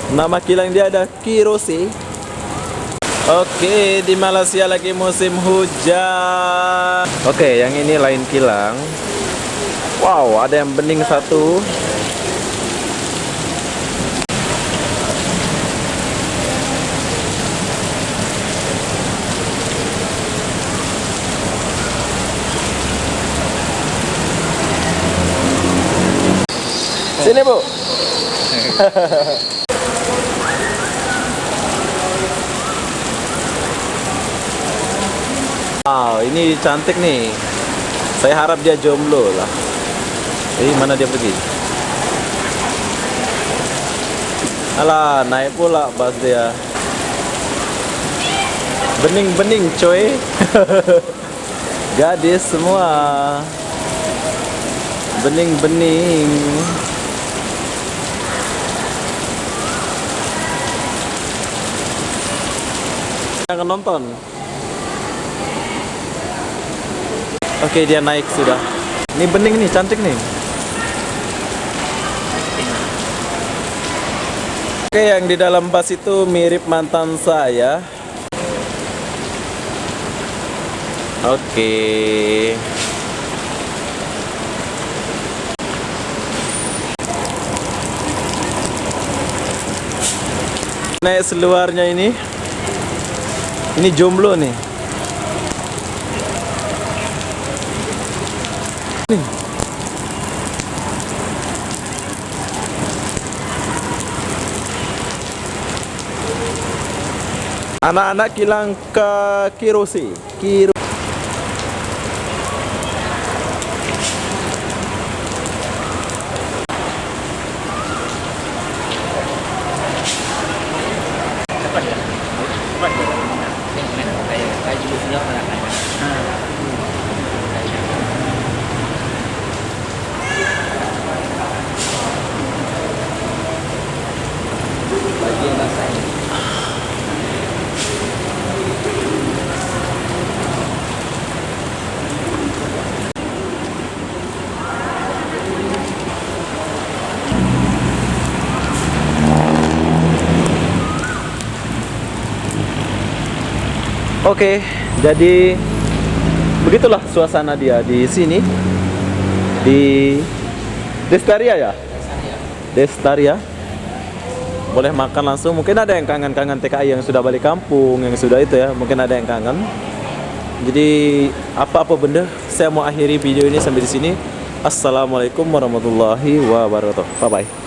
Nama kilang dia ada Kirose. Oke, di Malaysia lagi musim hujan. Oke, yang ini lain kilang. Wow, ada yang bening satu. Sini, Bu. Wow, ini cantik nih. Saya harap dia jomblo lah. Mana dia pergi? Alah, naik pula bas dia. Bening-bening, coy. Gadis semua. Bening-bening. Yang nonton. Oke, dia naik sudah. Ini bening nih, cantik nih. Oke, yang di dalam bus itu mirip mantan saya. Oke. Naik seluarnya ini. Ini jomblo nih. Nih. Anak-anak kilang ke Kirose. Oke, jadi begitulah suasana dia di sini di Destaria ya. Destaria. Boleh makan langsung. Mungkin ada yang kangen-kangen TKI yang sudah balik kampung, yang sudah itu ya. Mungkin ada yang kangen. Jadi apa-apa benda, saya mau akhiri video ini sampai di sini. Assalamualaikum warahmatullahi wabarakatuh. Bye bye.